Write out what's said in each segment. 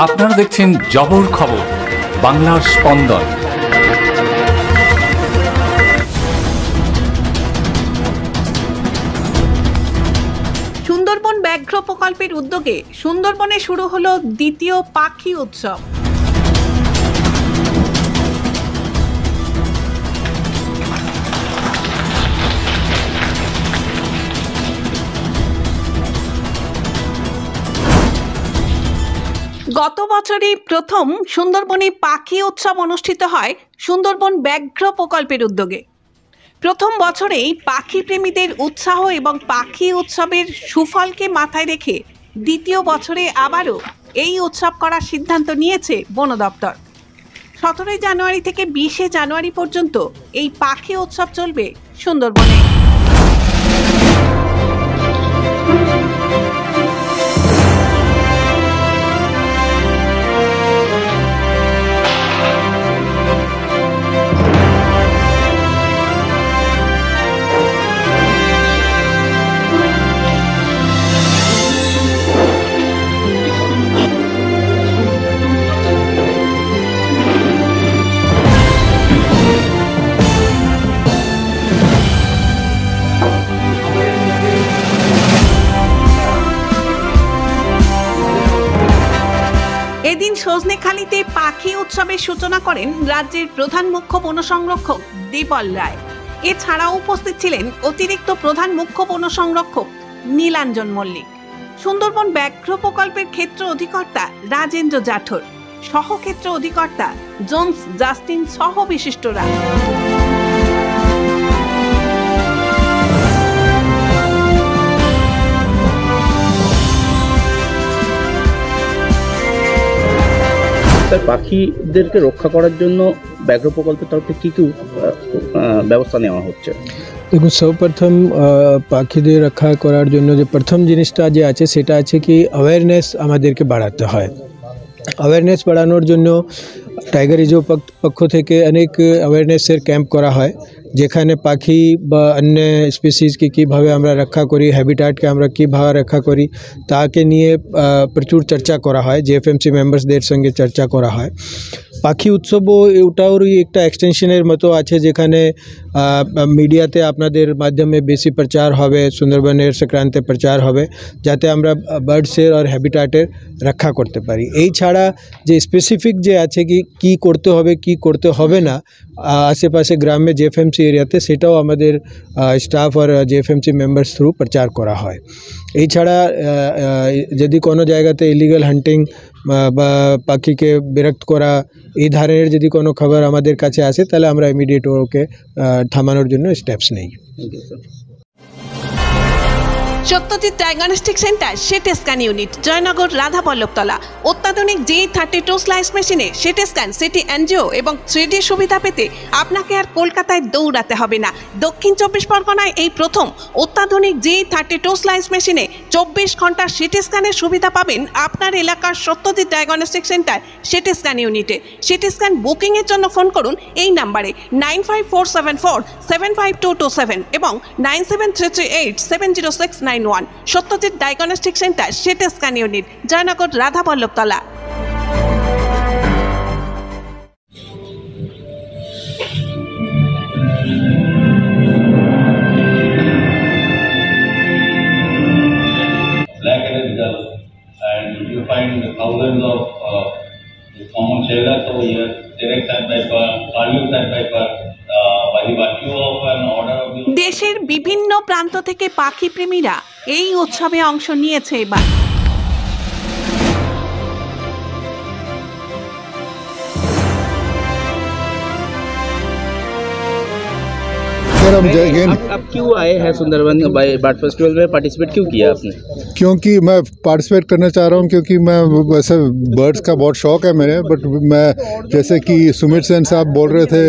আপনারা দেখছেন জবর খবর, বাংলার স্পন্দন। সুন্দরবন ব্যাঘ্র প্রকল্পের উদ্যোগে সুন্দরবনে শুরু হলো দ্বিতীয় পাখি উৎসব। গত বছরই প্রথম সুন্দরবনে পাখি উৎসব অনুষ্ঠিত হয় সুন্দরবন ব্যাঘ্র প্রকল্পের উদ্যোগে। প্রথম বছরেই পাখি প্রেমীদের উৎসাহ এবং পাখি উৎসবের সুফলকে মাথায় রেখে দ্বিতীয় বছরে আবারও এই উৎসব করার সিদ্ধান্ত নিয়েছে বন দপ্তর। 17 জানুয়ারি থেকে 20 জানুয়ারি পর্যন্ত এই পাখি উৎসব চলবে সুন্দরবনে। এদিন সজনেখালিতে পাখি উৎসবের সূচনা করেন রাজ্যের প্রধান মুখ্য বন সংরক্ষক দেবল রায়। এছাড়াও উপস্থিত ছিলেন অতিরিক্ত প্রধান মুখ্য বন সংরক্ষক নীলাঞ্জন মল্লিক, সুন্দরবন ব্যাঘ্র প্রকল্পের ক্ষেত্র অধিকর্তা রাজেন্দ্র জাঠর, সহক্ষেত্র অধিকর্তা জোন্স জাস্টিন সহ বিশিষ্টরা। পাখিদেরকে রক্ষা করার জন্য ব্যাঘ্র প্রকল্পের তরফে কি কি ব্যবস্থা নেওয়া হচ্ছে? দেখুন, সর্বপ্রথম পাখিদের রক্ষা করার জন্য যে প্রথম জিনিসটা যে আছে সেটা আছে কি অ্যাওয়ারনেস আমাদেরকে বাড়াতে হয়। অ্যাওয়ারনেস বাড়ানোর জন্য টাইগার রিজার্ভ পক্ষ থেকে অনেক অ্যাওয়ারনেসের ক্যাম্প করা হয়, যেখানে পাখি বা অন্য স্পিসিসকে কীভাবে আমরা রক্ষা করি, হ্যাবিটাটকে আমরা কীভাবে রক্ষা করি তাকে নিয়ে প্রচুর চর্চা করা হয়। জেএফএমসি মেম্বার্সদের সঙ্গে চর্চা করা হয়। পাখি উৎসবও ওটারই একটা এক্সটেনশনের মতো আছে, যেখানে মিডিয়াতে আপনাদের মাধ্যমে বেশি প্রচার হবে, সুন্দরবনের সংক্রান্তে প্রচার হবে, যাতে আমরা বার্ডসের আর হ্যাবিটাটের রক্ষা করতে পারি। এই ছাড়া যে স্পেসিফিক যে আছে কি করতে হবে কি করতে হবে না আশেপাশে গ্রামে জেএফএমসি এরিয়াতে, সেটাও আমাদের স্টাফ আর জেএফএমসি মেম্বার্স থ্রু প্রচার করা হয়। এই ছাড়া যদি কোনো জায়গাতে ইলিগাল হান্টিং বা পাখিকে বিরক্ত করা এই ধরনের যদি কোনো খবর আমাদের কাছে আসে, তাহলে আমরা ইমিডিয়েট ওকে থামানোর জন্য স্টেপস নেই। Satyajit diagnostic centre CT scan unit, Joynagar, Radhaballabhtala. অত্যাধুনিক G32 স্লাইস মেশিনে সিটি স্ক্যান, সিটি এনজিও এবং 3D সুবিধা পেতে আপনাকে আর কলকাতায় দৌড়াতে হবে না। দক্ষিণ 24 পরগনায় এই প্রথম অত্যাধুনিক G32 স্লাইস মেশিনে 24 ঘন্টার সিটি স্ক্যানের সুবিধা পাবেন আপনার এলাকার Satyajit diagnostic centre CT scan ইউনিটে। সিটি স্ক্যান বুকিংয়ের জন্য ফোন করুন এই নাম্বারে 9547475227 এবং 9733870691। Satyajit diagnostic centre CT scan unit, Joynagar, Radhaballabhtala. And you find thousands of common sailors over here, direct sandpiper, curlew sandpiper, by the virtue of an order of the... দেশের বিভিন্ন প্রান্ত থেকে পাখি প্রেমীরা এই উৎসবে অংশ নিয়েছে এবার। आप क्यों आए हैं सुंदरबन बर्ड फेस्टिवल में, पार्टिसिपेट क्यों किया आपने? क्योंकि मैं पार्टिसिपेट करना चाह रहा हूं, क्योंकि मैं वैसे बर्ड्स का बहुत शौक है मेरे, बट मैं जैसे कि सुमित सेन साहब बोल रहे थे,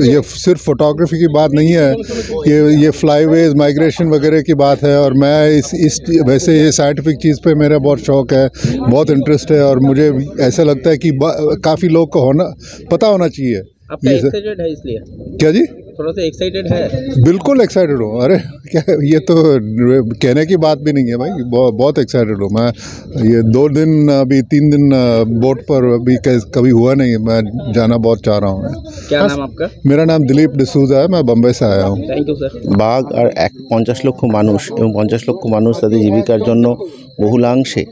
ये सिर्फ फोटोग्राफी की बात नहीं है, ये फ्लाईवेज माइग्रेशन वगैरह की बात है। और मैं इस वैसे ये साइंटिफिक चीज़ पे मेरा बहुत शौक है, बहुत इंटरेस्ट है, और मुझे ऐसा लगता है कि काफ़ी लोग को पता होना चाहिए। आपका एक्साइटेड है इसलिए? क्या जी? थोड़ा सा एक्साइटेड है? बिल्कुल एक्साइटेड हूँ। अरे क्या, ये तो कहने की बात भी नहीं है भाई, बहुत एक्साइटेड हूँ मैं। ये 2 दिन अभी 3 दिन बोट पर अभी कभी हुआ नहीं, मैं जाना बहुत चाह रहा हूँ। क्या नाम आपका? मेरा नाम दिलीप डिसूजा है, मैं बम्बई से आया हूँ। Thank you sir. বাঘ আর 50 লক্ষ মানুষ এবং 50 লক্ষ মানুষ তাদের জীবিকার জন্য বহুলাংশে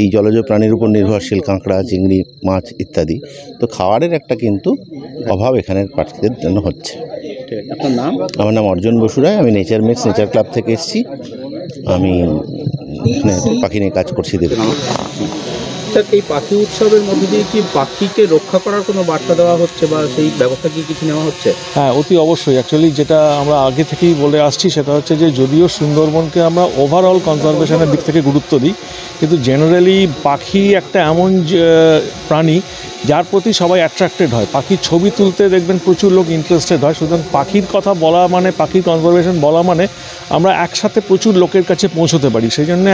এই জলজ প্রাণীর উপর নির্ভরশীল, কাঁকড়া, চিংড়ি, মাছ ইত্যাদি। তো খাবারের একটা কিন্তু অভাব এখানের পাখিদের জন্য হচ্ছে। ঠিক আছে, আপনার নাম? আমার নাম অর্জুন বসু রায়, আমি নেচার মিক্স নেচার ক্লাব থেকে এসেছি। আমি এখানে পাখি নিয়ে কাজ করছি। দেখুন স্যার, এই পাখি উৎসবের মধ্যে দিয়ে কি পাখিকে রক্ষা করার কোনো বার্তা দেওয়া হচ্ছে বা সেই ব্যবস্থা কি কিছু নেওয়া হচ্ছে? হ্যাঁ, অতি অবশ্যই। অ্যাকচুয়ালি যেটা আমরা আগে থেকেই বলে আসছি সেটা হচ্ছে যে যদিও সুন্দরবনকে আমরা ওভারঅল কনজারভেশনের দিক থেকে গুরুত্ব দিই, কিন্তু জেনারেলি পাখি একটা এমন প্রাণী যার প্রতি সবাই অ্যাট্রাক্টেড হয়। পাখির ছবি তুলতে দেখবেন প্রচুর লোক ইন্টারেস্টেড হয়। সুতরাং পাখির কথা বলা মানে, পাখির কনজারভেশন বলা মানে আমরা একসাথে প্রচুর লোকের কাছে পৌঁছতে পারি। সেই জন্য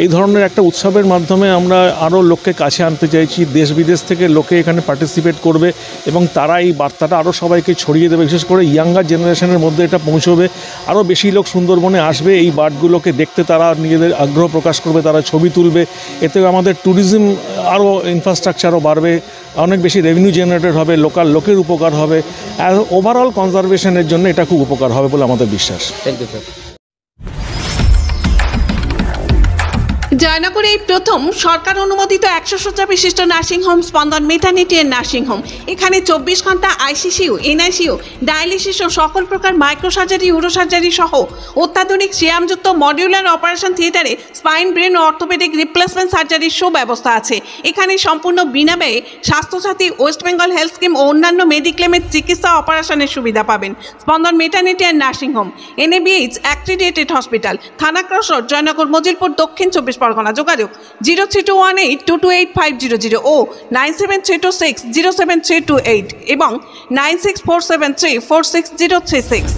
এই ধরনের একটা উৎসবের মাধ্যমে আমরা আরও লোককে কাছে আনতে চাইছি। দেশ বিদেশ থেকে লোকে এখানে পার্টিসিপেট করবে এবং তারা এই বার্তাটা আরও সবাইকে ছড়িয়ে দেবে। বিশেষ করে ইয়াঙ্গার জেনারেশনের মধ্যে এটা পৌঁছবে। আরও বেশি লোক সুন্দরবনে আসবে, এই বার্ডগুলোকে দেখতে তারা নিজেদের আগ্রহ প্রকাশ করবে, তারা ছবি তুলবে। এতে আমাদের ট্যুরিজম আরও ইনফ্রাস্ট্রাকচারও বাড়বে, অনেক বেশি রেভিনিউ জেনারেটেড হবে, লোকাল লোকের উপকার হবে। আর ওভারঅল কনজারভেশনের জন্য এটা খুব উপকার হবে বলে আমাদের বিশ্বাস। Thank you sir. জয়নগরে এই প্রথম সরকার অনুমোদিত 100 শয্যা বিশিষ্ট নার্সিংহোম স্পন্দন মেটার্নিটি এন্ড নার্সিংহোম। এখানে 24 ঘন্টা আইসিসিউ, এনআইসিউ, ডায়ালিসিস ও সকল প্রকার মাইক্রোসার্জারি, ইউরোসার্জারি সহ অত্যাধুনিক সিয়ামযুক্ত মডিউলার অপারেশন থিয়েটারে স্পাইন, ব্রেন ও অর্থোপেডিক রিপ্লেসমেন্ট সার্জারির সুব্যবস্থা আছে। এখানে সম্পূর্ণ বিনামূল্যে Swasthyasathi, west Bengal health scheme ও অন্যান্য মেডিক্লেমের চিকিৎসা অপারেশনের সুবিধা পাবেন। Spandan maternity and nursing home, NABH accredited hospital, Thana cross road, Joynagar, Majilpur, Dakshin 24 Pargana. যোগাযোগ 0321822850 ও 9732607328 এবং 9647346036।